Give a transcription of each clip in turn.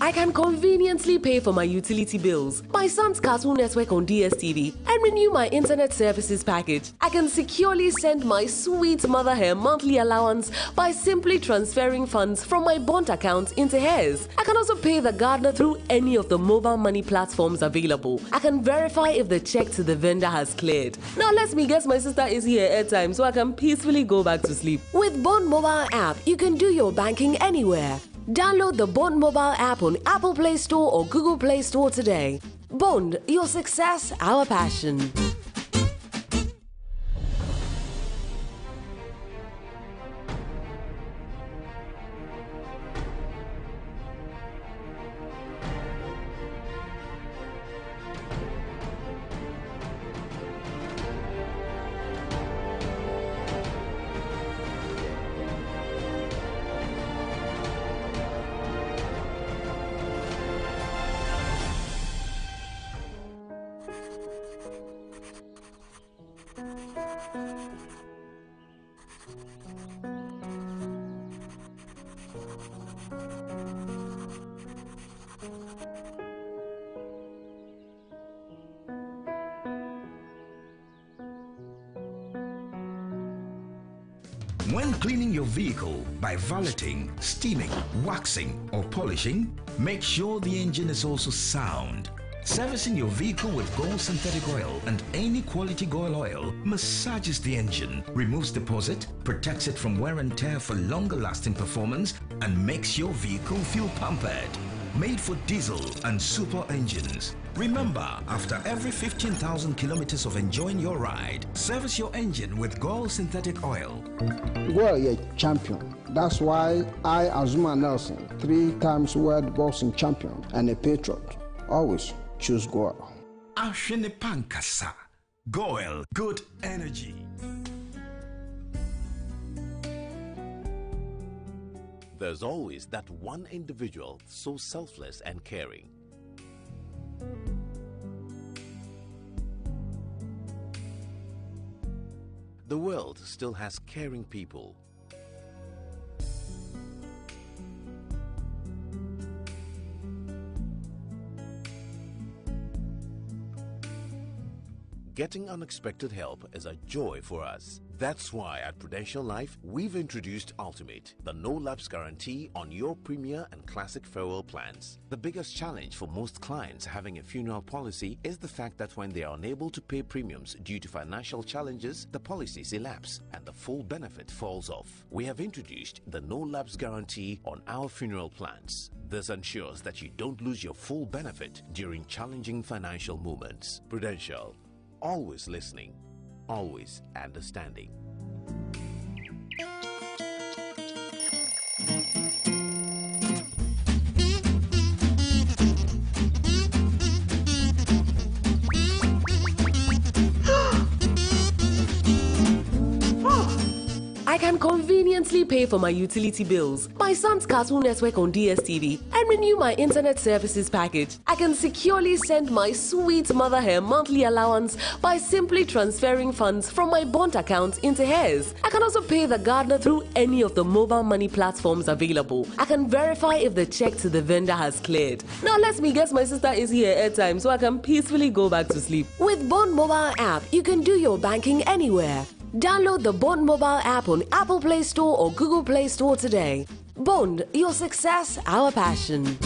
I can conveniently pay for my utility bills, my son's Cartoon Network on DSTV, and renew my internet services package. I can securely send my sweet mother her monthly allowance by simply transferring funds from my bond account into hers. I can also pay the gardener through any of the mobile money platforms available. I can verify if the check to the vendor has cleared. Now let me guess my sister is here at time so I can peacefully go back to sleep. With Bond Mobile app, you can do your banking anywhere. Download the Bond Mobile app on Apple Play Store or Google Play Store today. Bond, your success, our passion. When cleaning your vehicle by valeting, steaming, waxing or polishing, make sure the engine is also sound. Servicing your vehicle with Gold synthetic oil and any quality Gold oil massages the engine, removes deposit, protects it from wear and tear for longer lasting performance, and makes your vehicle feel pampered. Made for diesel and super engines. Remember, after every 15,000 kilometers of enjoying your ride, service your engine with Gold synthetic oil. Well, you're a champion. That's why I, Azuma Nelson, 3 times world boxing champion and a patriot, always choose Goil. Ashene Pankasa. Goil, good energy. There's always that one individual so selfless and caring. The world still has caring people. Getting unexpected help is a joy for us. That's why at Prudential Life, we've introduced Ultimate, the no-lapse guarantee on your Premier and Classic farewell plans. The biggest challenge for most clients having a funeral policy is the fact that when they are unable to pay premiums due to financial challenges, the policies elapse and the full benefit falls off. We have introduced the no-lapse guarantee on our funeral plans. This ensures that you don't lose your full benefit during challenging financial moments. Prudential. Always listening, always understanding. I can conveniently pay for my utility bills, my son's Cartoon Network on DSTV, and renew my internet services package. I can securely send my sweet mother her monthly allowance by simply transferring funds from my bond account into hers. I can also pay the gardener through any of the mobile money platforms available. I can verify if the check to the vendor has cleared. Now let me guess my sister is here at time so I can peacefully go back to sleep. With Bond Mobile app, you can do your banking anywhere. Download the Bond Mobile app on Apple Play Store or Google Play Store today. Bond, your success, our passion.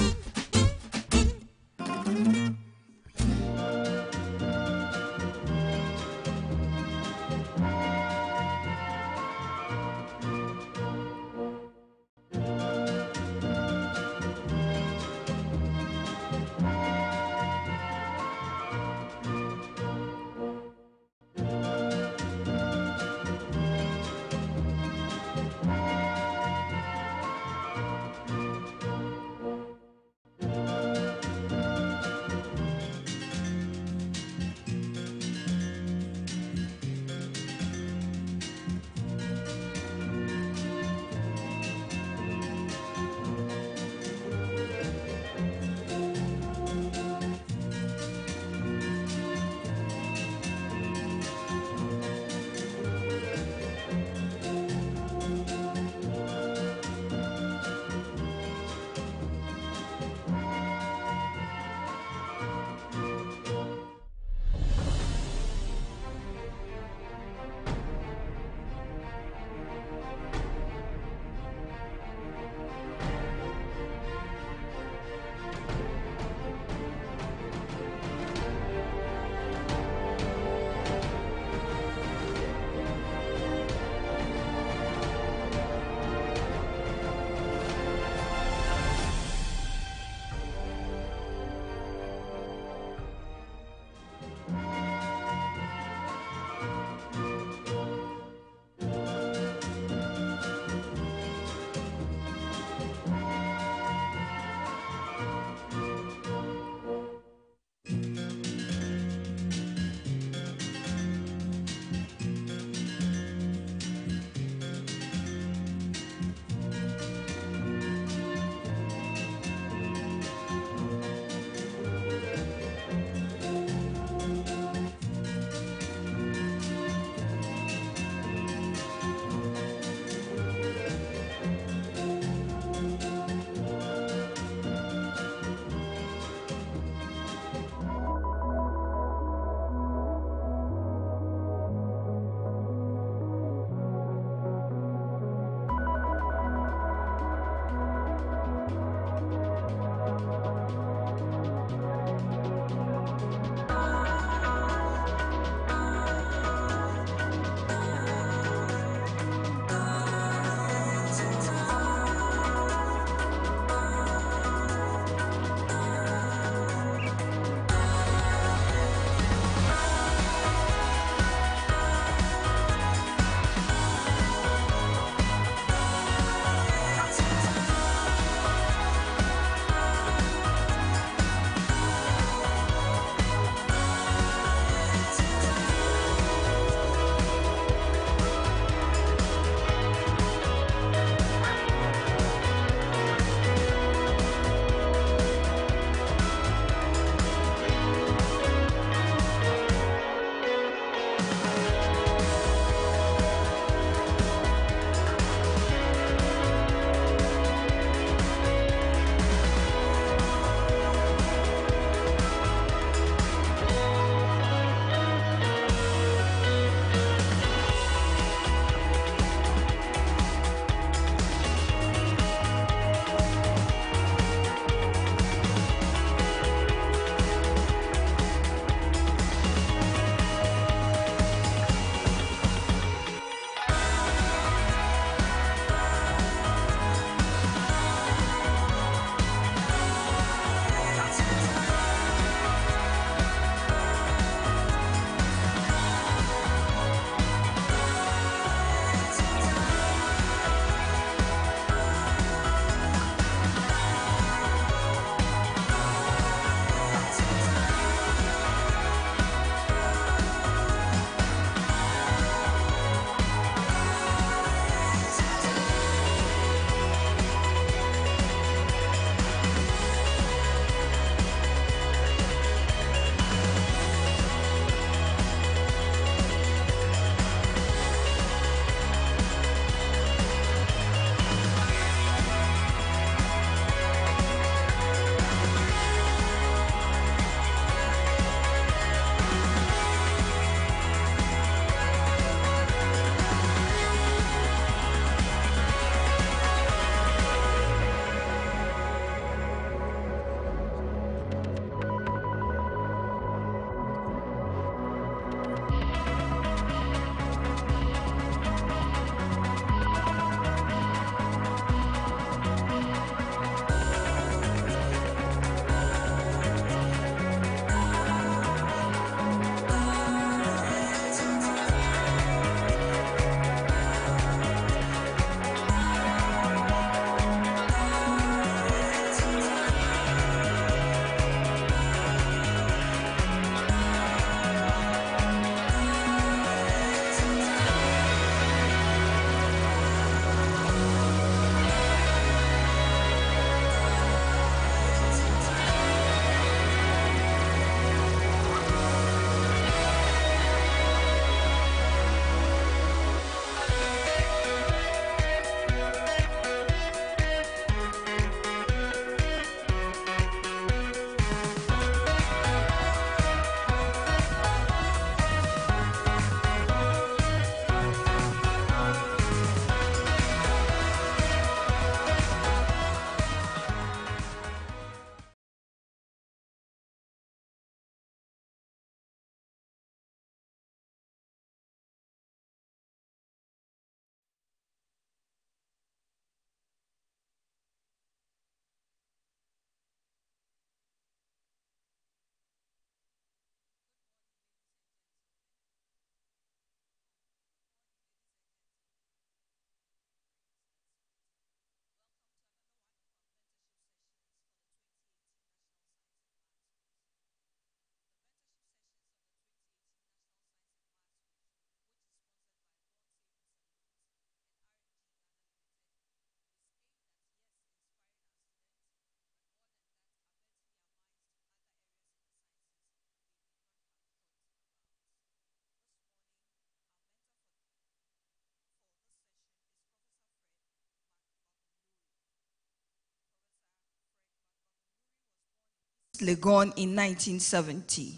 Legon in 1970.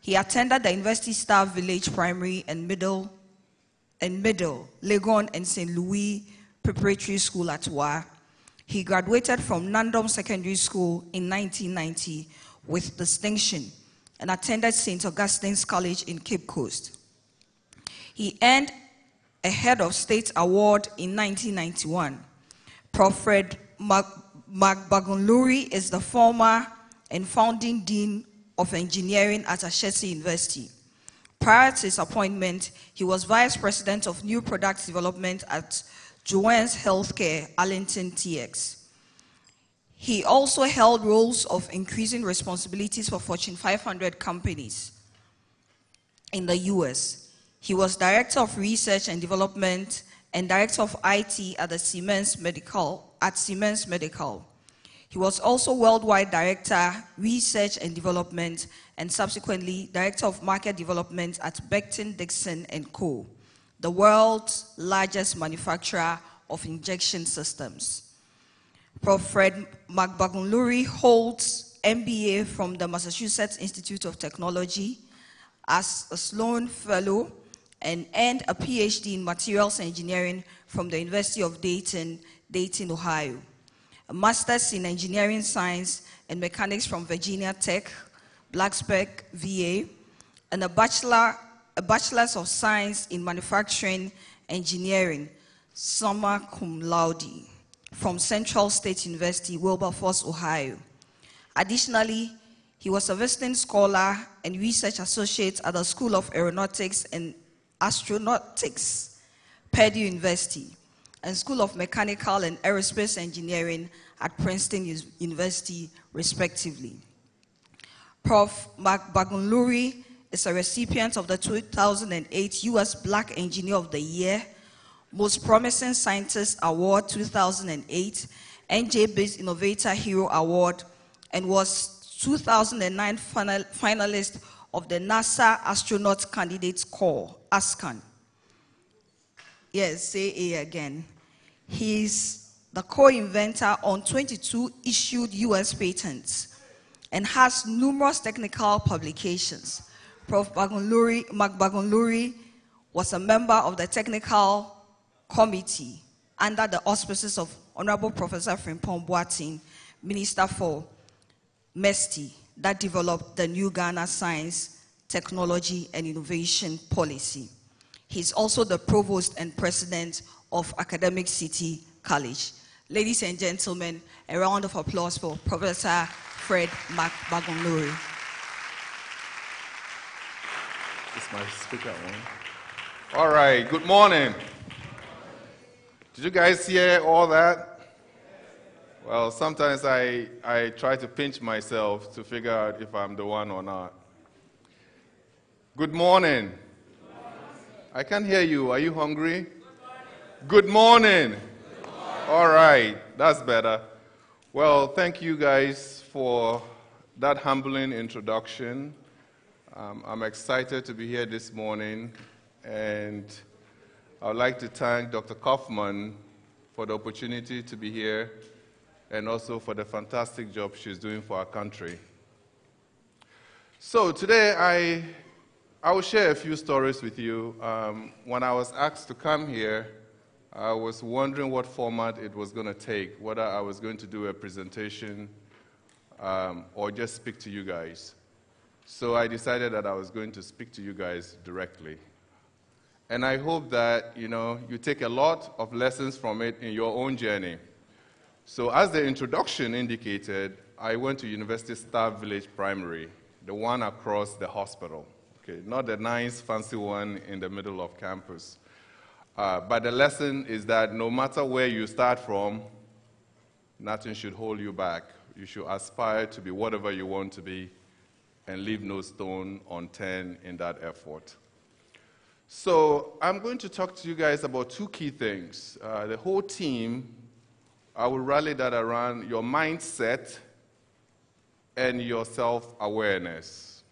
He attended the University Staff Village Primary and Middle, Legon and St. Louis Preparatory School at Wa. He graduated from Nandom Secondary School in 1990 with distinction and attended St. Augustine's College in Cape Coast. He earned a Head of State Award in 1991. Prof. Fred Magbagunluri is the former and founding Dean of Engineering at Ashesi University. Prior to his appointment, he was Vice President of New Product Development at Joanne's Healthcare, Arlington TX. He also held roles of increasing responsibilities for Fortune 500 companies in the US. He was Director of Research and Development and Director of IT at Siemens Medical. He was also Worldwide Director, Research and Development, and subsequently Director of Market Development at Becton Dickinson & Co., the world's largest manufacturer of injection systems. Prof. Fred Magbagunluri holds MBA from the Massachusetts Institute of Technology as a Sloan Fellow and earned a PhD in Materials Engineering from the University of Dayton, Ohio. A Master's in Engineering Science and Mechanics from Virginia Tech, Blacksburg, VA, and a Bachelor's of Science in Manufacturing Engineering, summa cum laude, from Central State University, Wilberforce, Ohio. Additionally, he was a visiting scholar and research associate at the School of Aeronautics and Astronautics, Purdue University, and School of Mechanical and Aerospace Engineering at Princeton University, respectively. Prof. Magbagunluri is a recipient of the 2008 U.S. Black Engineer of the Year, Most Promising Scientist Award 2008, NJ-based Innovator Hero Award, and was 2009 finalist of the NASA Astronaut Candidates Corps, ASCAN. Yes, say A again. He's the co-inventor on 22 issued US patents and has numerous technical publications. Prof. Magbagunluri was a member of the technical committee under the auspices of Honorable Professor Frimpong Boateng, Minister for MESTI, that developed the New Ghana Science, Technology, and Innovation Policy. He's also the Provost and President of Academic City College. Ladies and gentlemen, a round of applause for Professor Fred Magbagunluri. Is my speaker on? All right, good morning. Did you guys hear all that? Well, sometimes I try to pinch myself to figure out if I'm the one or not. Good morning. I can't hear you. Are you hungry? Good morning. Good morning. All right, that's better. Well, thank you guys for that humbling introduction. I'm excited to be here this morning, and I would like to thank Dr. Kaufman for the opportunity to be here and also for the fantastic job she's doing for our country. So today I will share a few stories with you. When I was asked to come here, I was wondering what format it was going to take, whether I was going to do a presentation or just speak to you guys. So I decided that I was going to speak to you guys directly. And I hope that, you take a lot of lessons from it in your own journey. So as the introduction indicated, I went to University Staff Village Primary, the one across the hospital. Okay, not the nice, fancy one in the middle of campus. But the lesson is that no matter where you start from, nothing should hold you back. You should aspire to be whatever you want to be and leave no stone unturned in that effort. So I'm going to talk to you guys about two key things. The whole team, I will rally that around your mindset and your self-awareness.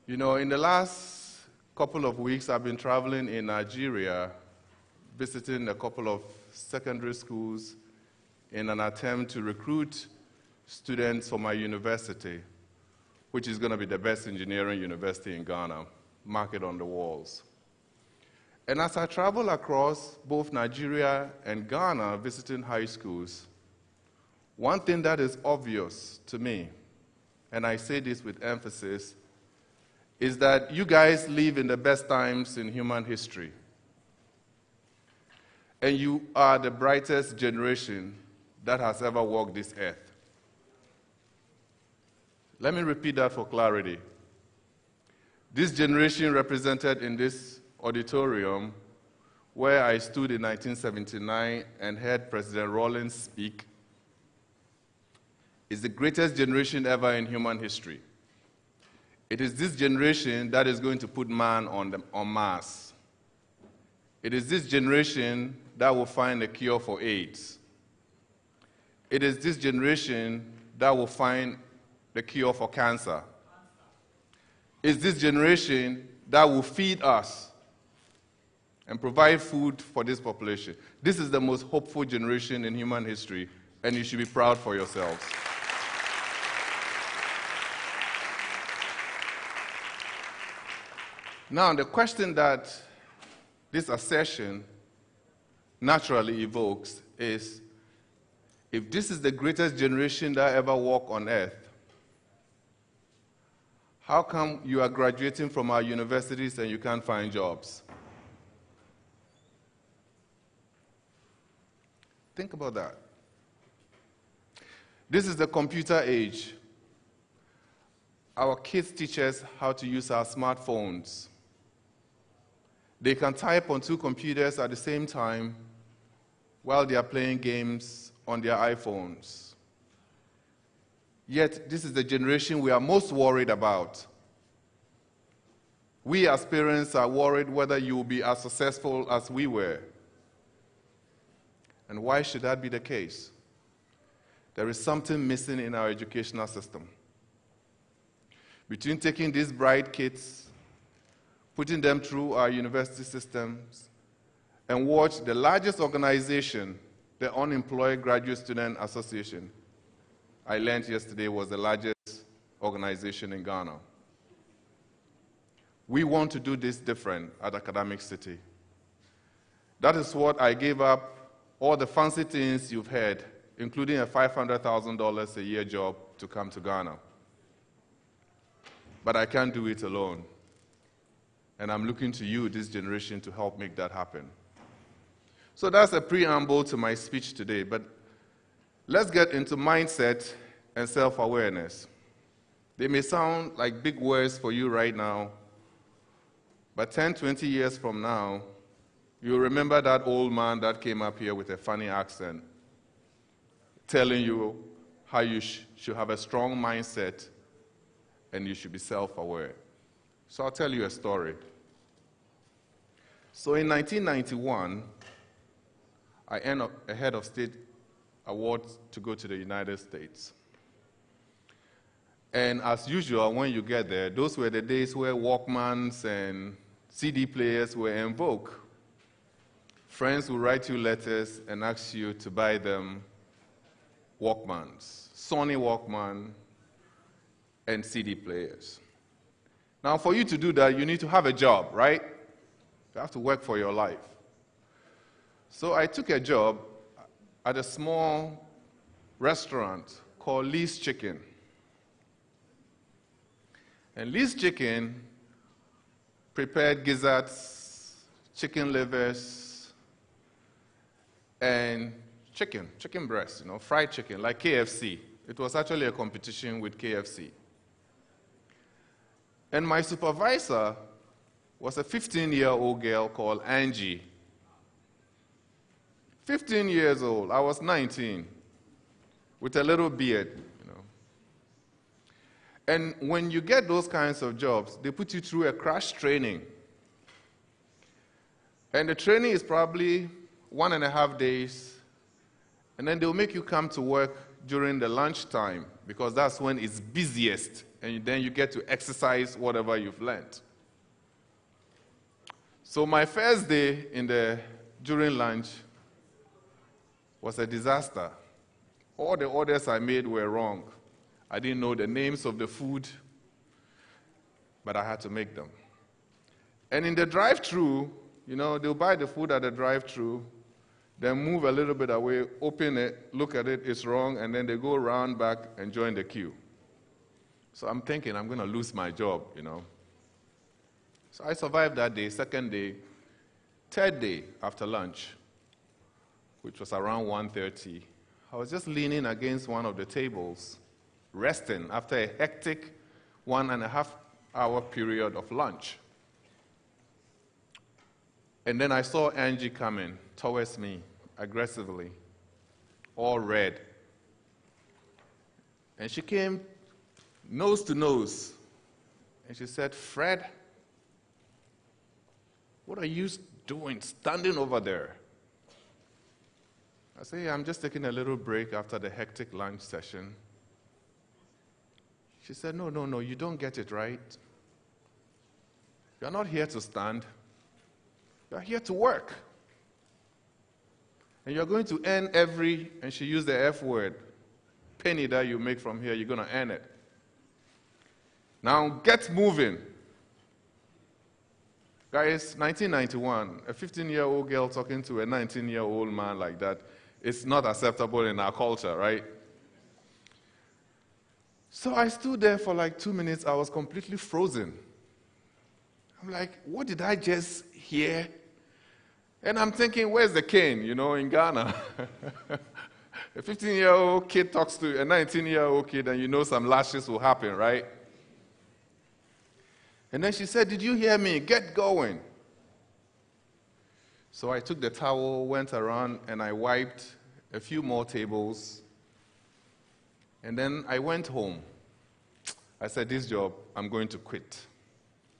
In the last couple of weeks, I've been traveling in Nigeria, visiting a couple of secondary schools in an attempt to recruit students for my university, which is going to be the best engineering university in Ghana. Mark it on the walls. And as I travel across both Nigeria and Ghana visiting high schools, one thing that is obvious to me, and I say this with emphasis, is that you guys live in the best times in human history. And you are the brightest generation that has ever walked this earth. Let me repeat that for clarity. This generation represented in this auditorium, where I stood in 1979 and heard President Rawlings speak, is the greatest generation ever in human history. It is this generation that is going to put man on Mars. It is this generation that will find a cure for AIDS. It is this generation that will find the cure for cancer. It's this generation that will feed us and provide food for this population. This is the most hopeful generation in human history, and you should be proud for yourselves. Now, the question that this assertion naturally evokes is, if this is the greatest generation that ever walked on earth, how come you are graduating from our universities and you can't find jobs? Think about that. This is the computer age. Our kids teach us how to use our smartphones. They can type on two computers at the same time while they are playing games on their iPhones. Yet, this is the generation we are most worried about. We as parents are worried whether you will be as successful as we were. And why should that be the case? There is something missing in our educational system. Between taking these bright kids, putting them through our university systems, and watch the largest organization, the Unemployed Graduate Student Association, I learned yesterday was the largest organization in Ghana. We want to do this different at Academic City. That is what I gave up all the fancy things you've heard, including a $500,000 a year job, to come to Ghana. But I can't do it alone. And I'm looking to you, this generation, to help make that happen. So that's a preamble to my speech today, but let's get into mindset and self-awareness. They may sound like big words for you right now, but 10, 20 years from now, you'll remember that old man that came up here with a funny accent, telling you how you should have a strong mindset and you should be self-aware. So I'll tell you a story. So in 1991, I earned a head of state award to go to the United States. And as usual, when you get there, those were the days where Walkmans and CD players were in vogue. Friends would write you letters and ask you to buy them Walkmans, Sony Walkman, and CD players. Now, for you to do that, you need to have a job, right? You have to work for your life. So I took a job at a small restaurant called Lee's Chicken. And Lee's Chicken prepared gizzards, chicken livers, and chicken breast, fried chicken, like KFC. It was actually a competition with KFC. And my supervisor was a 15-year-old girl called Angie. 15 years old, I was 19, with a little beard, And when you get those kinds of jobs, they put you through a crash training. And the training is probably 1.5 days, and then they'll make you come to work during the lunchtime, because that's when it's busiest, and then you get to exercise whatever you've learned. So my first day during lunch was a disaster. All the orders I made were wrong. I didn't know the names of the food, but I had to make them. And in the drive-thru, they'll buy the food at the drive-thru, then move a little bit away, open it, look at it, it's wrong, and then they go around back and join the queue. So I'm thinking I'm going to lose my job, So I survived that day, second day. Third day after lunch, which was around 1:30, I was just leaning against one of the tables, resting after a hectic 1.5-hour period of lunch. And then I saw Angie coming towards me aggressively, all red. And she came nose to nose, and she said, "Fred, what are you doing standing over there?" I said, "Yeah, I'm just taking a little break after the hectic lunch session." She said, No, you don't get it right. You're not here to stand. You're here to work. And you're going to earn every," and she used the F word, "penny that you make from here, you're going to earn it. Now get moving." Guys, 1991, a 15-year-old girl talking to a 19-year-old man like that is not acceptable in our culture, right? So I stood there for like 2 minutes. I was completely frozen. I'm like, what did I just hear? And I'm thinking, where's the cane, in Ghana? A 15-year-old kid talks to a 19-year-old kid, and some lashes will happen, right? And then she said, "Did you hear me? Get going." So I took the towel, went around, and I wiped a few more tables. And then I went home. I said, "This job, I'm going to quit."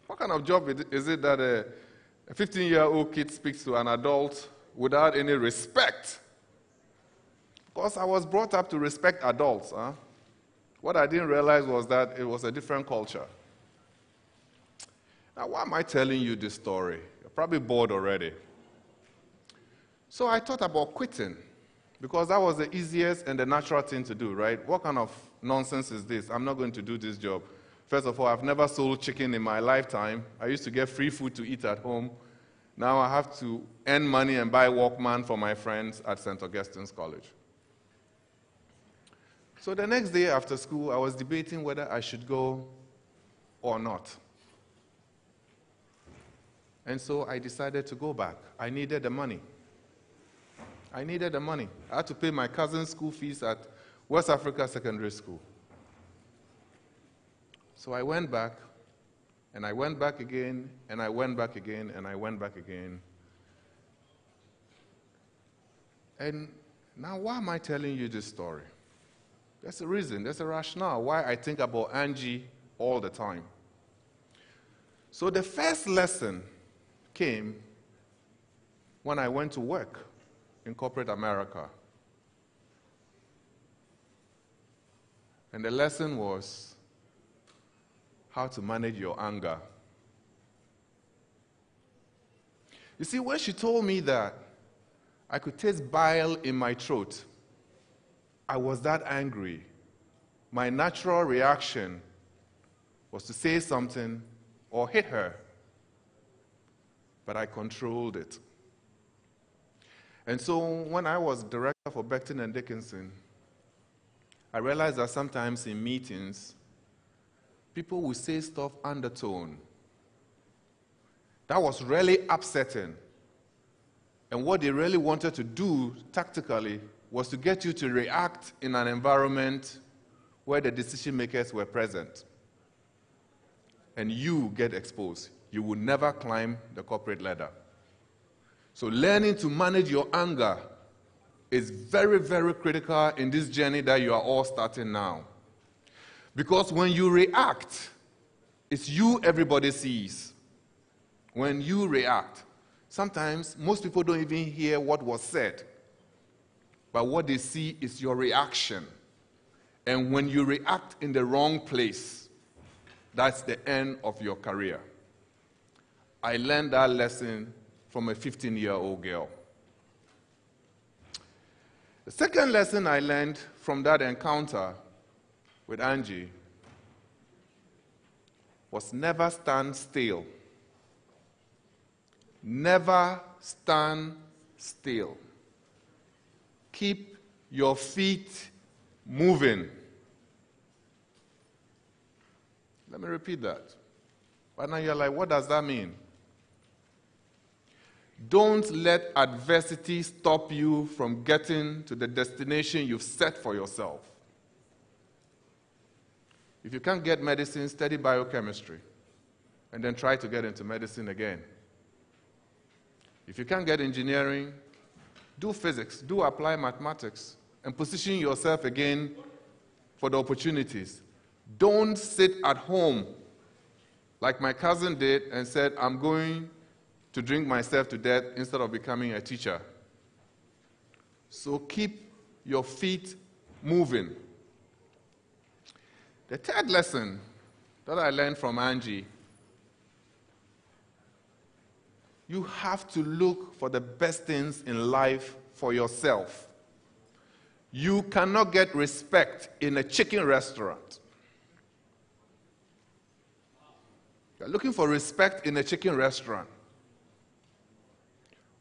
What kind of job is it that a 15-year-old kid speaks to an adult without any respect? Because I was brought up to respect adults. What I didn't realize was that it was a different culture. Now, why am I telling you this story? You're probably bored already. So I thought about quitting, because that was the easiest and the natural thing to do, right? What kind of nonsense is this? I'm not going to do this job. First of all, I've never sold chicken in my lifetime. I used to get free food to eat at home. Now I have to earn money and buy Walkman for my friends at St. Augustine's College. So the next day after school, I was debating whether I should go or not. And so I decided to go back. I needed the money. I had to pay my cousin's school fees at West Africa Secondary School. So I went back, and I went back again, and I went back again, and I went back again. And now, why am I telling you this story? There's a reason, there's a rationale why I think about Angie all the time. So the first lesson came when I went to work in corporate America. And the lesson was how to manage your anger. You see, when she told me that I could taste bile in my throat, I was that angry. My natural reaction was to say something or hit her, but I controlled it. And so when I was director for Becton and Dickinson, I realized that sometimes in meetings, people would say stuff undertone. That was really upsetting. And what they really wanted to do tactically was to get you to react in an environment where the decision makers were present. And you get exposed. You will never climb the corporate ladder. So learning to manage your anger is very, very critical in this journey that you are all starting now. Because when you react, it's you everybody sees. When you react, sometimes most people don't even hear what was said. But what they see is your reaction. And when you react in the wrong place, that's the end of your career. I learned that lesson from a 15-year-old girl. The second lesson I learned from from that encounter with Angie was never stand still. Never stand still. Keep your feet moving. Let me repeat that. But now you're like, what does that mean? Don't let adversity stop you from getting to the destination you've set for yourself. If you can't get medicine, study biochemistry, and then try to get into medicine again. If you can't get engineering, do physics, do applied mathematics, and position yourself again for the opportunities. Don't sit at home like my cousin did and said, I'm going to drink myself to death instead of becoming a teacher. So keep your feet moving. The third lesson that I learned from Angie, you have to look for the best things in life for yourself. You cannot get respect in a chicken restaurant. You're looking for respect in a chicken restaurant.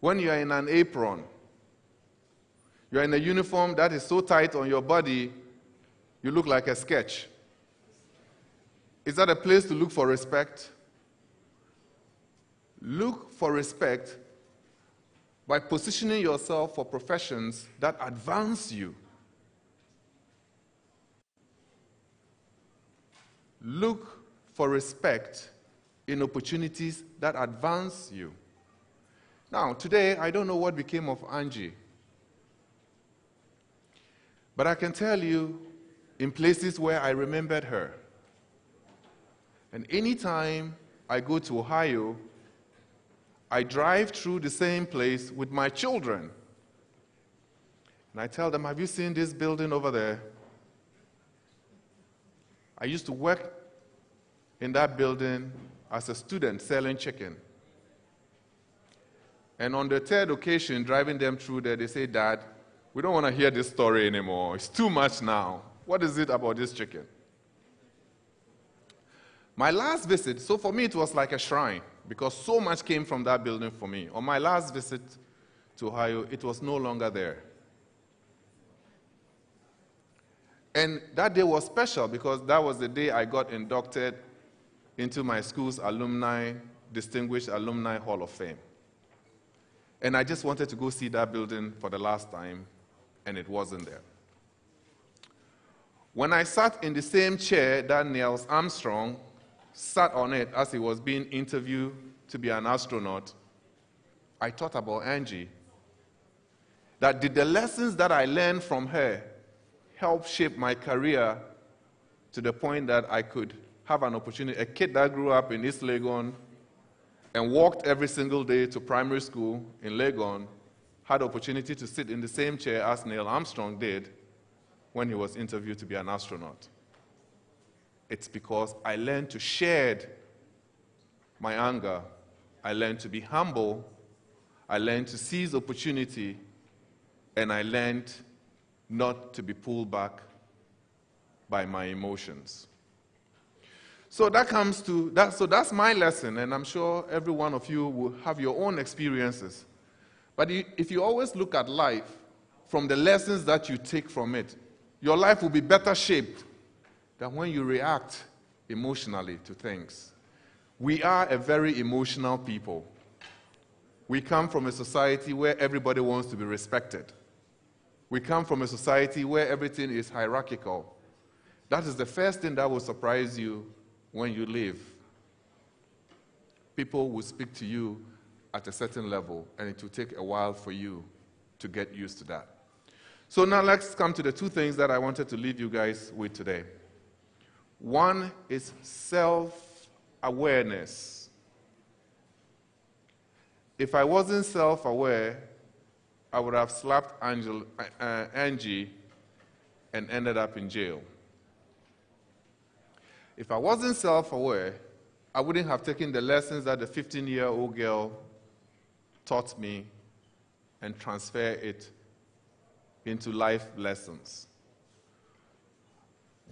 When you are in an apron, you are in a uniform that is so tight on your body, you look like a sketch. Is that a place to look for respect? Look for respect by positioning yourself for professions that advance you. Look for respect in opportunities that advance you. Now, today, I don't know what became of Angie. But I can tell you, in places where I remembered her, and anytime I go to Ohio, I drive through the same place with my children. And I tell them, have you seen this building over there? I used to work in that building as a student selling chicken. And on the third occasion, driving them through there, they say, Dad, we don't want to hear this story anymore. It's too much now. What is it about this chicken? My last visit, so for me it was like a shrine, because so much came from that building for me. On my last visit to Ohio, it was no longer there. And that day was special because that was the day I got inducted into my school's Distinguished Alumni Hall of Fame. And I just wanted to go see that building for the last time, and it wasn't there. When I sat in the same chair that Neil Armstrong sat on it as he was being interviewed to be an astronaut, I thought about Angie. That did the lessons that I learned from her help shape my career to the point that I could have an opportunity. A kid that grew up in East Legon and walked every single day to primary school in Legon had the opportunity to sit in the same chair as Neil Armstrong did when he was interviewed to be an astronaut. It's because I learned to share my anger. I learned to be humble. I learned to seize opportunity. And I learned not to be pulled back by my emotions. So that comes to that. So that's my lesson, and I'm sure every one of you will have your own experiences. But if you always look at life from the lessons that you take from it, your life will be better shaped than when you react emotionally to things. We are a very emotional people. We come from a society where everybody wants to be respected. We come from a society where everything is hierarchical. That is the first thing that will surprise you when you leave. People will speak to you at a certain level, and it will take a while for you to get used to that. So now let's come to the two things that I wanted to leave you guys with today. One is self-awareness. If I wasn't self-aware, I would have slapped Angie and ended up in jail. If I wasn't self-aware, I wouldn't have taken the lessons that the 15-year-old girl taught me and transfer it into life lessons.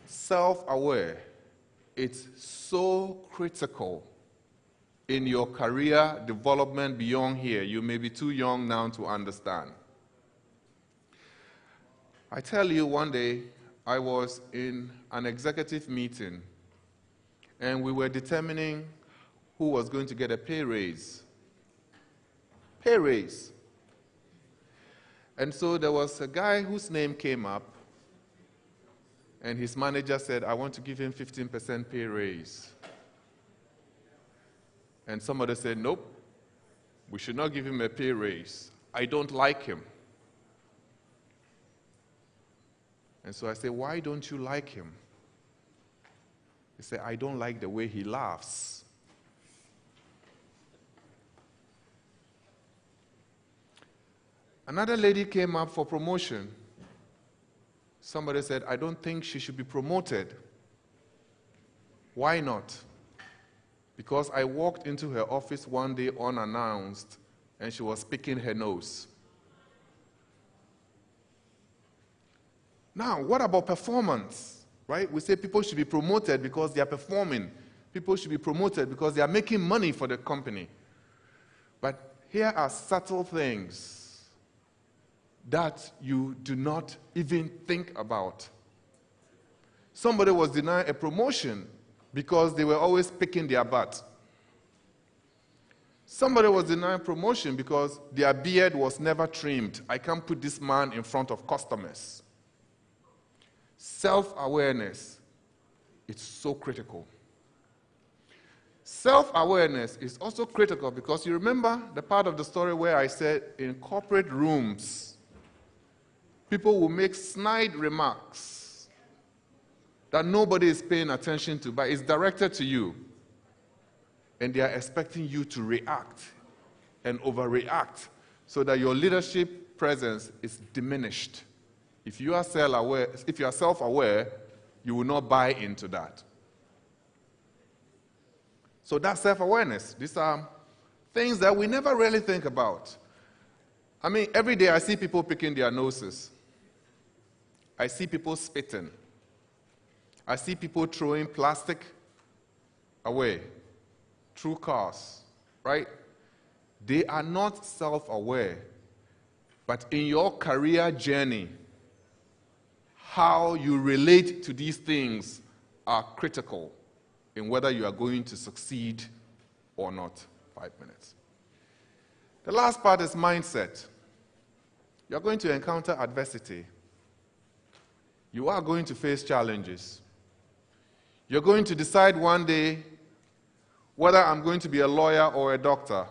self-aware. It's so critical in your career development beyond here. You may be too young now to understand. I tell you, one day I was in an executive meeting and we were determining who was going to get a pay raise. Pay raise. And so there was a guy whose name came up, and his manager said, I want to give him 15% pay raise. And somebody said, nope, we should not give him a pay raise. I don't like him. And so I said, why don't you like him? He said, I don't like the way he laughs. Another lady came up for promotion. Somebody said, I don't think she should be promoted. Why not? Because I walked into her office one day unannounced and she was picking her nose. Now, what about performance? Right? We say people should be promoted because they are performing. People should be promoted because they are making money for the company. But here are subtle things that you do not even think about. Somebody was denied a promotion because they were always picking their butt. Somebody was denied promotion because their beard was never trimmed. I can't put this man in front of customers. Self-awareness, it's so critical. Self-awareness is also critical because you remember the part of the story where I said in corporate rooms, people will make snide remarks that nobody is paying attention to, but it's directed to you. And they are expecting you to react and overreact so that your leadership presence is diminished. If you are self-aware, you will not buy into that. So that's self-awareness. These are things that we never really think about. I mean, every day I see people picking their noses. I see people spitting. I see people throwing plastic away through cars, right? They are not self-aware. But in your career journey, how you relate to these things are critical in whether you are going to succeed or not. 5 minutes. The last part is mindset. You're going to encounter adversity. You are going to face challenges. You're going to decide one day whether I'm going to be a lawyer or a doctor.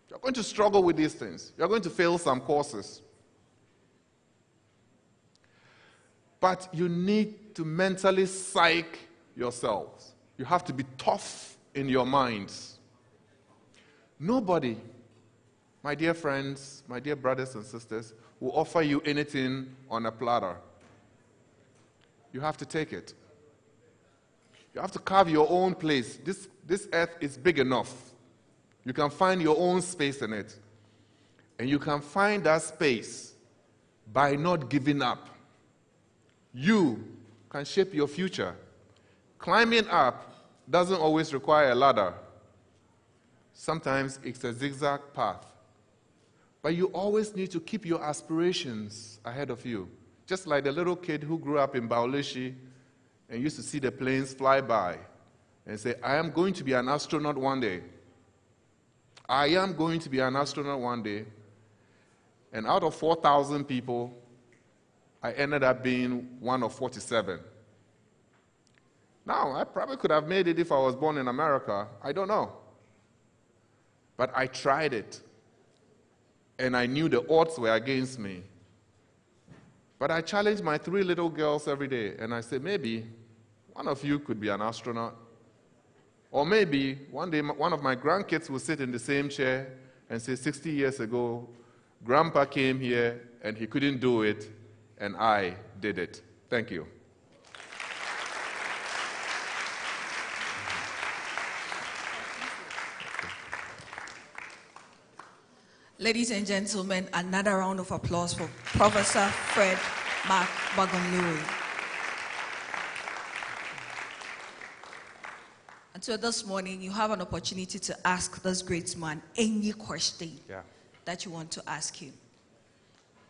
You're going to struggle with these things. You're going to fail some courses. But you need to mentally psych yourselves. You have to be tough in your minds. Nobody, my dear friends, my dear brothers and sisters, will offer you anything on a platter. You have to take it. You have to carve your own place. This earth is big enough. You can find your own space in it. And you can find that space by not giving up. You can shape your future. Climbing up doesn't always require a ladder. Sometimes it's a zigzag path. But you always need to keep your aspirations ahead of you. Just like the little kid who grew up in Baulishi and used to see the planes fly by and say, I am going to be an astronaut one day. I am going to be an astronaut one day. And out of 4,000 people, I ended up being one of 47. Now, I probably could have made it if I was born in America. I don't know. But I tried it. And I knew the odds were against me. But I challenged my 3 little girls every day. And I said, maybe one of you could be an astronaut. Or maybe one day one of my grandkids will sit in the same chair and say, 60 years ago, Grandpa came here and he couldn't do it, and I did it. Thank you. Ladies and gentlemen, another round of applause for Professor Fred Mark Bagonluri. And so this morning, you have an opportunity to ask this great man any question that you want to ask him.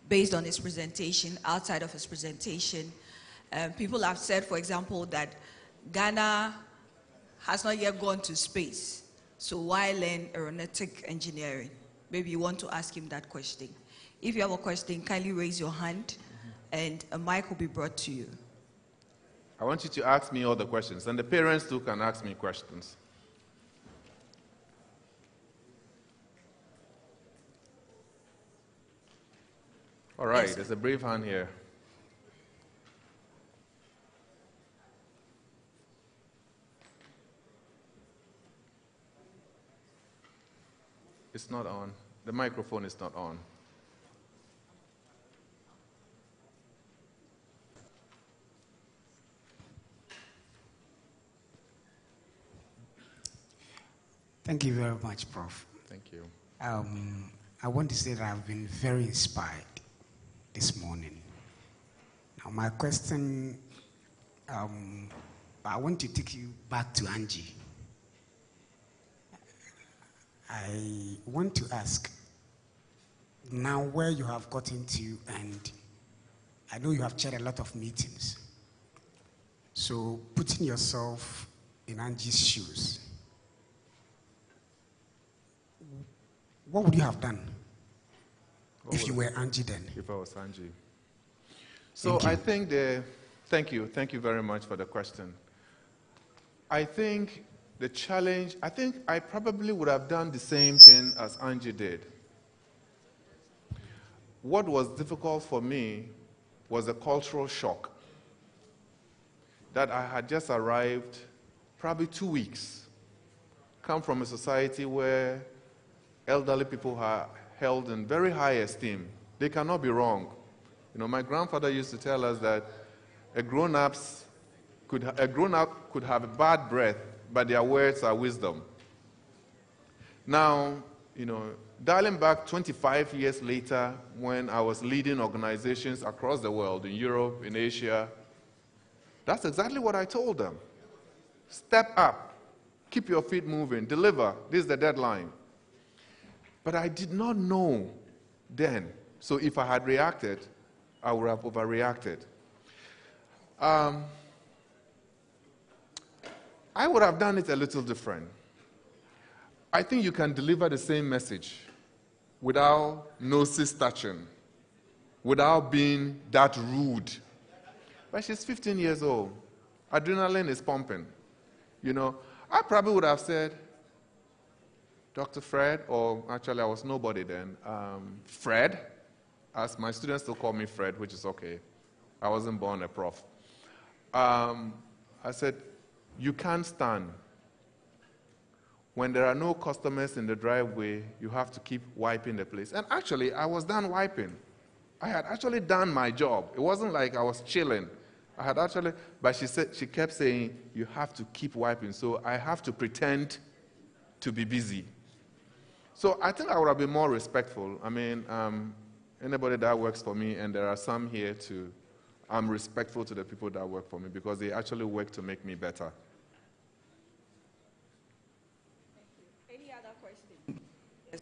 Based on his presentation, outside of his presentation, people have said, for example, that Ghana has not yet gone to space. So why learn aeronautic engineering? Maybe you want to ask him that question. If you have a question, kindly raise your hand, and a mic will be brought to you. I want you to ask me all the questions, and the parents too can ask me questions. All right, Yes, there's a brave hand here. It's not on. The microphone is not on. Thank you very much, Prof. Thank you. I want to say that I've been very inspired this morning. Now, my question, I want to take you back to Angie. I want to ask, now where you have gotten to, and I know you have chaired a lot of meetings, so putting yourself in Angie's shoes, what would you have done if you were Angie then? If I was Angie. So I think thank you very much for the question. I think the challenge, I think I probably would have done the same thing as Angie did. What was difficult for me was a cultural shock that I had just arrived, probably 2 weeks, come from a society where elderly people are held in very high esteem. They cannot be wrong. You know, my grandfather used to tell us that a grown-up could have a bad breath, but their words are wisdom. Now, you know, dialing back 25 years later, when I was leading organizations across the world, in Europe, in Asia, that's exactly what I told them. Step up, keep your feet moving, deliver, this is the deadline. But I did not know then. So if I had reacted, I would have overreacted. I would have done it a little different. I think you can deliver the same message without noses touching, without being that rude. But she's 15 years old. Adrenaline is pumping. You know, I probably would have said, Dr. Fred, or actually I was nobody then, Fred, as my students still call me Fred, which is okay. I wasn't born a prof. I said, you can't stand. When there are no customers in the driveway, you have to keep wiping the place. And actually, I was done wiping. I had actually done my job. It wasn't like I was chilling. I had actually, but she kept saying, you have to keep wiping. So I have to pretend to be busy. So I think I would have been more respectful. I mean, anybody that works for me, and there are some here too, I'm respectful to the people that work for me because they actually work to make me better. Any other question? Yes.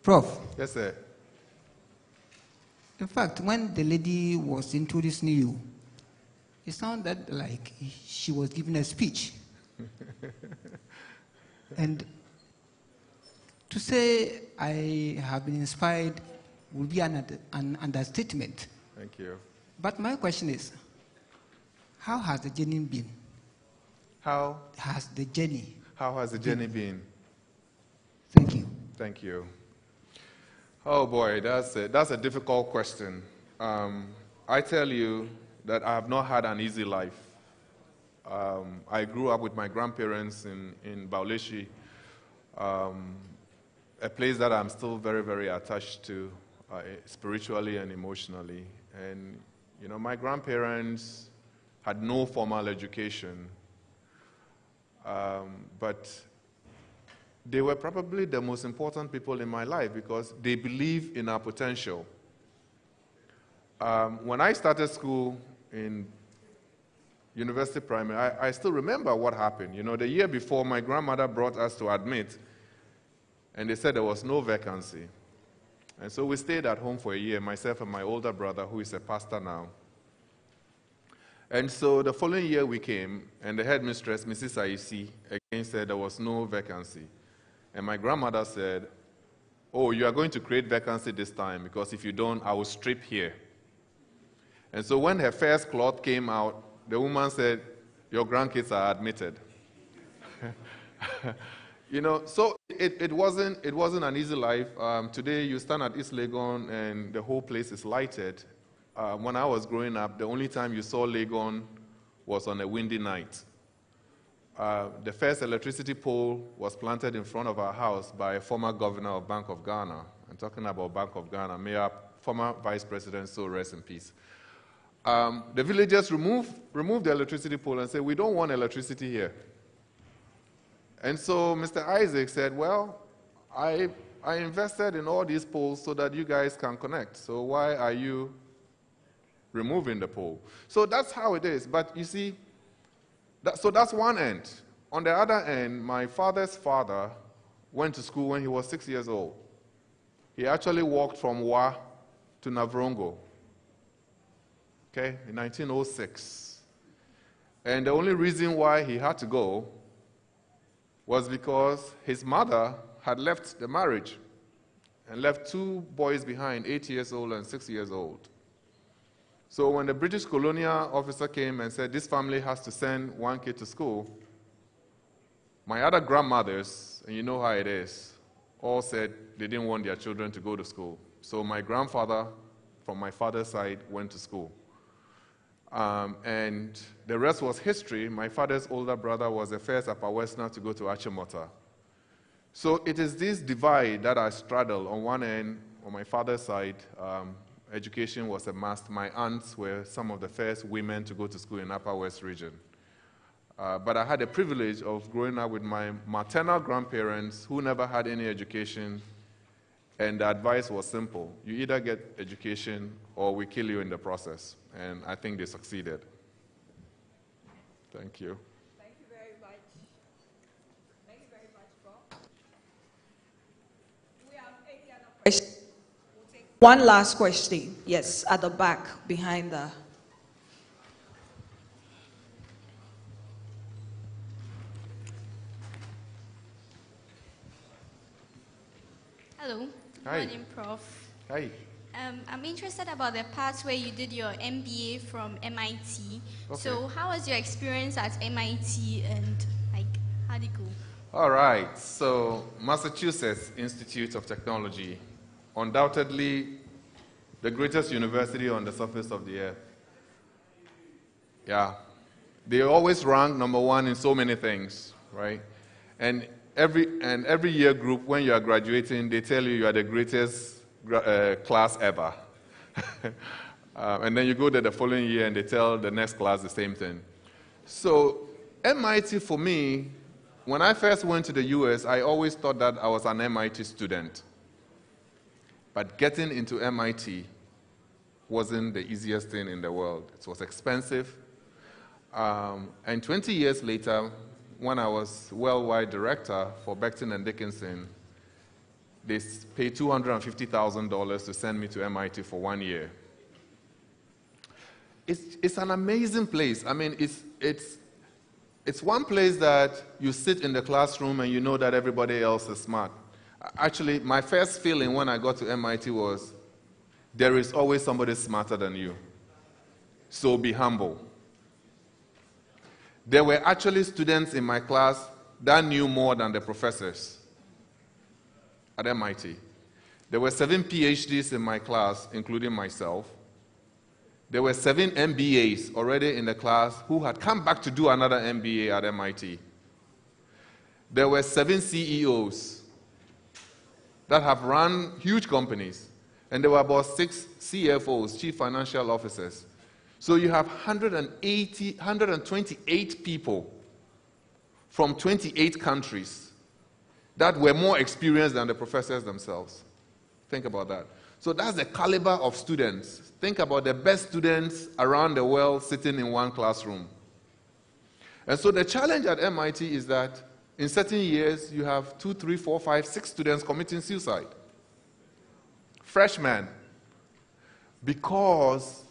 Prof. Yes, sir. In fact, when the lady was introducing you, it sounded like she was giving a speech. And to say I have been inspired would be an understatement. Thank you. But my question is, how has the journey been? How has the journey been? Thank you. Thank you. Oh boy, that's a difficult question. I tell you that I have not had an easy life. I grew up with my grandparents in Bauleshi, a place that I'm still very, very attached to spiritually and emotionally. And, you know, my grandparents had no formal education, but they were probably the most important people in my life because they believe in our potential. When I started school in University Primary, I still remember what happened. You know, the year before, my grandmother brought us to admit, and they said there was no vacancy. And so we stayed at home for a year, myself and my older brother, who is a pastor now. And so the following year we came, and the headmistress, Mrs. Aisi, again said there was no vacancy. And my grandmother said, "Oh, you are going to create vacancy this time, because if you don't, I will strip here." And so when her first cloth came out, the woman said, "Your grandkids are admitted." You know, so it wasn't an easy life. Today you stand at East Legon and the whole place is lighted. When I was growing up, the only time you saw Legon was on a windy night. The first electricity pole was planted in front of our house by a former governor of Bank of Ghana. I'm talking about Bank of Ghana, Mayor, former Vice President, so rest in peace. The villagers removed the electricity pole and said, "We don't want electricity here." And so Mr. Isaac said, "Well, I invested in all these poles so that you guys can connect. So why are you removing the pole?" So that's how it is. But you see, so that's one end. On the other end, my father's father went to school when he was 6 years old. He actually walked from Wa to Navrongo, okay, in 1906. And the only reason why he had to go was because his mother had left the marriage and left two boys behind, 8 years old and 6 years old. So when the British colonial officer came and said, "This family has to send one kid to school," my other grandmothers, and you know how it is, all said they didn't want their children to go to school. So my grandfather, from my father's side, went to school. And the rest was history. My father's older brother was the first Upper Westerner to go to Achimota. So it is this divide that I straddle. On one end, on my father's side, education was a must. My aunts were some of the first women to go to school in Upper West region. But I had the privilege of growing up with my maternal grandparents who never had any education, and the advice was simple. You either get education or we kill you in the process. And I think they succeeded. Thank you. Thank you very much. Thank you very much, Bob. Do we have any other questions? We'll take one last question. Yes, at the back, behind the... Hello. Hi. Good morning, Prof. Hi. I'm interested about the part where you did your MBA from MIT. Okay. So how was your experience at MIT and how did it go? All right. So Massachusetts Institute of Technology, undoubtedly the greatest university on the surface of the earth. Yeah. They always rank #1 in so many things, right? And every year group, when you are graduating, they tell you are the greatest class ever. And then you go there the following year and they tell the next class the same thing. So MIT for me, when I first went to the US, I always thought that I was an MIT student. But getting into MIT wasn't the easiest thing in the world. It was expensive. And 20 years later, when I was worldwide director for Becton and Dickinson, they paid $250,000 to send me to MIT for 1 year. It's an amazing place. I mean, it's one place that you sit in the classroom and you know that everybody else is smart. Actually, my first feeling when I got to MIT was, there is always somebody smarter than you. So be humble. There were actually students in my class that knew more than the professors at MIT. There were 7 PhDs in my class, including myself. There were 7 MBAs already in the class who had come back to do another MBA at MIT. There were 7 CEOs that have run huge companies, and there were about 6 CFOs, Chief Financial Officers. So you have 128 people from 28 countries that were more experienced than the professors themselves. Think about that. So that's the caliber of students. Think about the best students around the world sitting in one classroom. And so the challenge at MIT is that in certain years, you have 2, 3, 4, 5, 6 students committing suicide. Freshmen. Because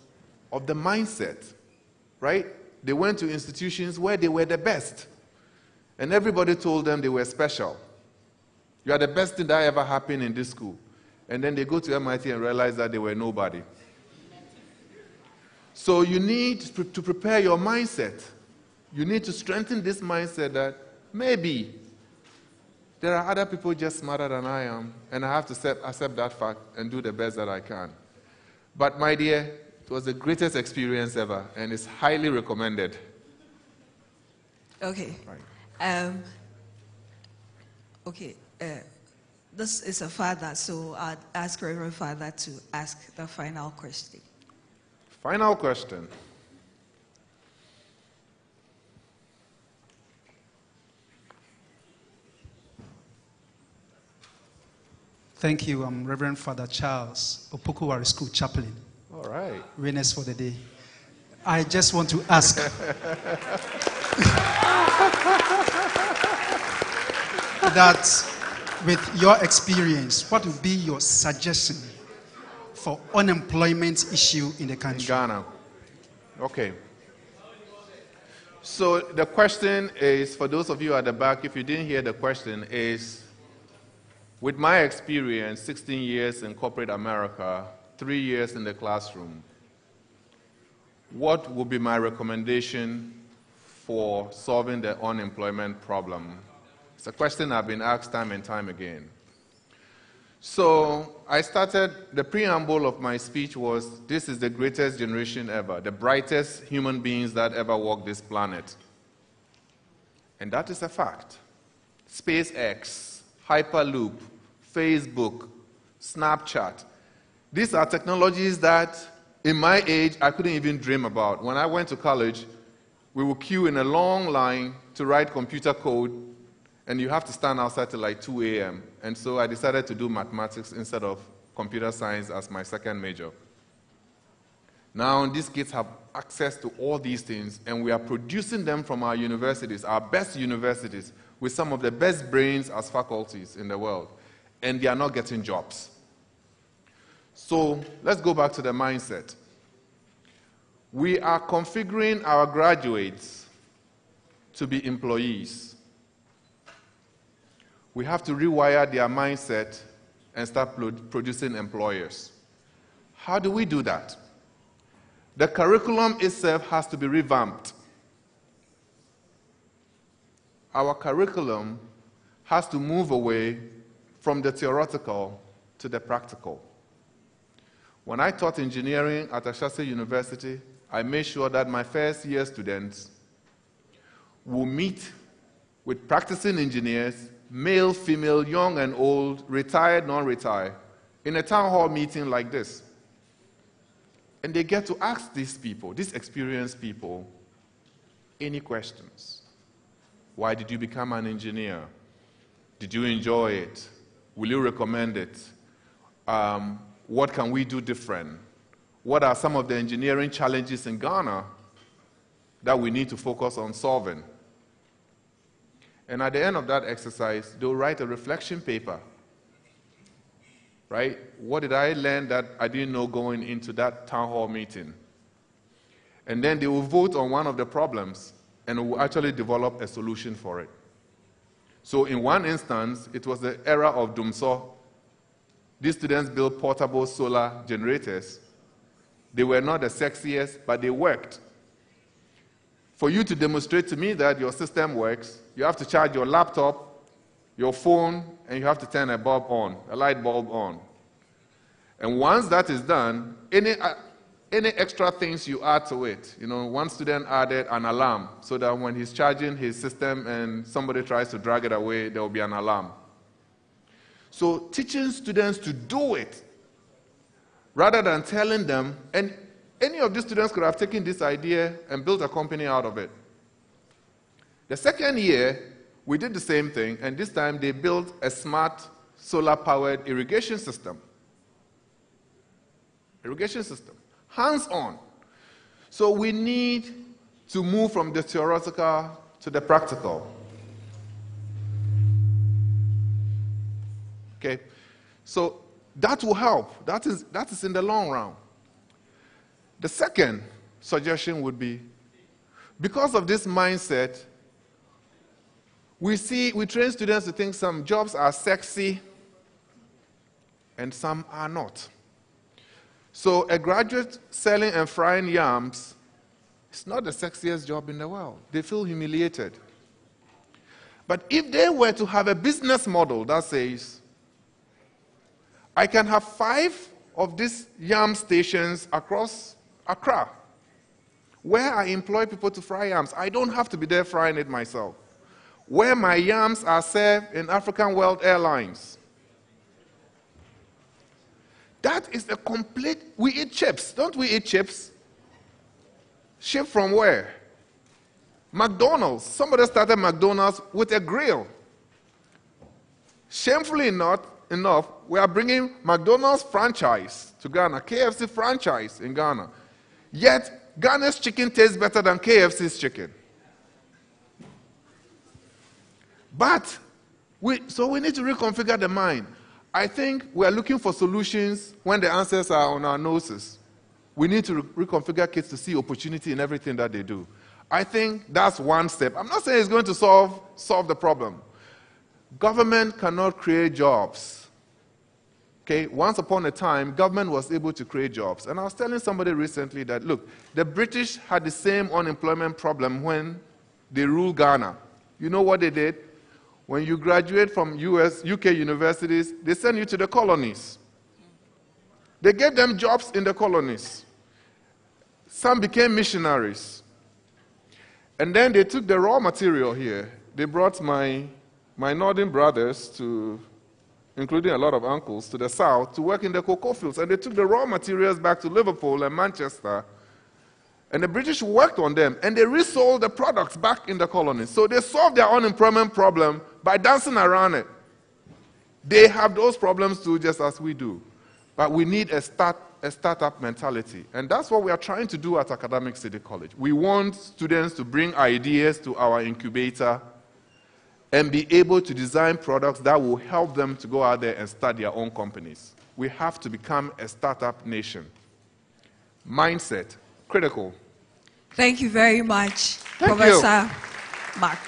of the mindset, right? They went to institutions where they were the best. And everybody told them they were special. You are the best thing that ever happened in this school. And then they go to MIT and realize that they were nobody. So you need to prepare your mindset. You need to strengthen this mindset that maybe there are other people just smarter than I am, and I have to accept that fact and do the best that I can. But my dear, it was the greatest experience ever, and it's highly recommended. Okay. Right. This is a father, so I'd ask Reverend Father to ask the final question. Final question. Thank you. I'm Reverend Father Charles, Opokuwari School Chaplain. All right. Witness for the day. I just want to ask. That with your experience, what would be your suggestion for unemployment issue in the country? In Ghana. Okay. So the question is, for those of you at the back, if you didn't hear the question, is, with my experience, 16 years in corporate America, 3 years in the classroom, what would be my recommendation for solving the unemployment problem? It's a question I've been asked time and time again. So I started, the preamble of my speech was, this is the greatest generation ever, the brightest human beings that ever walked this planet. And that is a fact. SpaceX, Hyperloop, Facebook, Snapchat. These are technologies that, in my age, I couldn't even dream about. When I went to college, we would queue in a long line to write computer code, and you have to stand outside till like 2 a.m. And so I decided to do mathematics instead of computer science as my second major. Now, these kids have access to all these things, and we are producing them from our universities, our best universities, with some of the best brains as faculties in the world, and they are not getting jobs. So let's go back to the mindset. We are configuring our graduates to be employees. We have to rewire their mindset and start producing employers. How do we do that? The curriculum itself has to be revamped. Our curriculum has to move away from the theoretical to the practical. When I taught engineering at Ashesi University, I made sure that my first year students will meet with practicing engineers, male, female, young and old, retired, non-retired, in a town hall meeting like this. And they get to ask these people, these experienced people, any questions. Why did you become an engineer? Did you enjoy it? Will you recommend it? What can we do different? What are some of the engineering challenges in Ghana that we need to focus on solving? And at the end of that exercise, they'll write a reflection paper. Right? What did I learn that I didn't know going into that town hall meeting? And then they will vote on one of the problems and will actually develop a solution for it. So in one instance, it was the era of Dumso. These students built portable solar generators. They were not the sexiest, but they worked. For you to demonstrate to me that your system works, you have to charge your laptop, your phone, and you have to turn a bulb on, a light bulb on. And once that is done, any extra things you add to it, one student added an alarm so that when he's charging his system and somebody tries to drag it away, there will be an alarm. So teaching students to do it rather than telling them, and any of these students could have taken this idea and built a company out of it. The second year, we did the same thing, and this time they built a smart solar-powered irrigation system. irrigation system, hands-on. So we need to move from the theoretical to the practical. Okay, so that will help. That is in the long run. The second suggestion would be, because of this mindset, we train students to think some jobs are sexy and some are not. So a graduate selling and frying yams is not the sexiest job in the world. They feel humiliated. But if they were to have a business model that says, I can have 5 of these yam stations across Accra, where I employ people to fry yams. I don't have to be there frying it myself. Where my yams are served in African World Airlines. That is a complete... We eat chips. Don't we eat chips? Shipped from where? McDonald's. Somebody started McDonald's with a grill. Shamefully enough, we are bringing McDonald's franchise to Ghana, KFC franchise in Ghana. Yet, Ghana's chicken tastes better than KFC's chicken. But, so we need to reconfigure the mind. I think we are looking for solutions when the answers are on our noses. We need to reconfigure kids to see opportunity in everything that they do. I think that's one step. I'm not saying it's going to solve the problem. Government cannot create jobs. Okay, once upon a time, government was able to create jobs. And I was telling somebody recently that, look, the British had the same unemployment problem when they ruled Ghana. You know what they did? When you graduate from UK universities, they send you to the colonies. They gave them jobs in the colonies. Some became missionaries. And then they took the raw material here. They brought my northern brothers, including a lot of uncles, to the south to work in the cocoa fields. And they took the raw materials back to Liverpool and Manchester. And the British worked on them, and they resold the products back in the colonies. So they solved their unemployment problem by dancing around it. They have those problems too, just as we do. But we need a startup mentality. And that's what we are trying to do at Academic City College. We want students to bring ideas to our incubator and be able to design products that will help them to go out there and start their own companies. We have to become a startup nation. Mindset, critical. Thank you very much, Thank Professor Mark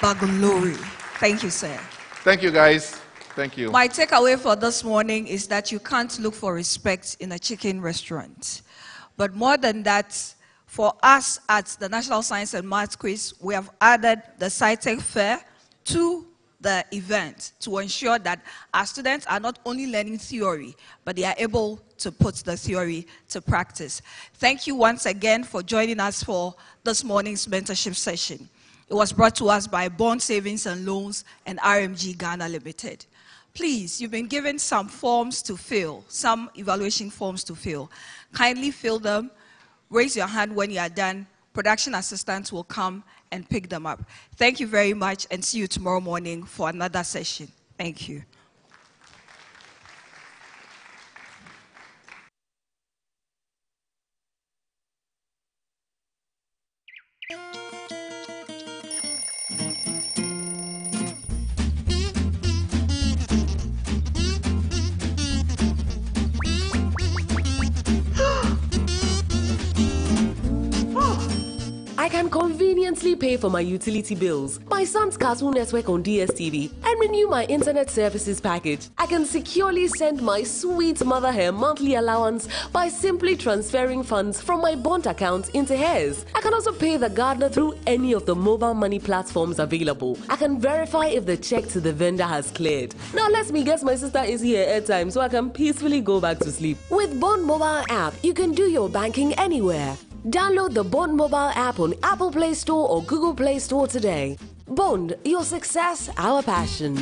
Bagulori. Thank you, sir. Thank you, guys. Thank you. My takeaway for this morning is that you can't look for respect in a chicken restaurant. But more than that, for us at the National Science and Maths Quiz, we have added the SciTech Fair to the event to ensure that our students are not only learning theory, but they are able to put the theory to practice. Thank you once again for joining us for this morning's mentorship session. It was brought to us by Bond Savings and Loans and RMG Ghana Limited. Please, you've been given some forms to fill, some evaluation forms to fill. Kindly fill them, raise your hand when you are done. Production assistants will come and pick them up. Thank you very much, and see you tomorrow morning for another session. Thank you. I can conveniently pay for my utility bills, my son's Cartoon Network on DSTV, and renew my internet services package. I can securely send my sweet mother her monthly allowance by simply transferring funds from my Bond account into hers. I can also pay the gardener through any of the mobile money platforms available. I can verify if the check to the vendor has cleared. Now let me guess my sister is here at time so I can peacefully go back to sleep. With Bond mobile app, you can do your banking anywhere. Download the Bond mobile app on Apple Play Store or Google Play Store today. Bond, your success, our passion.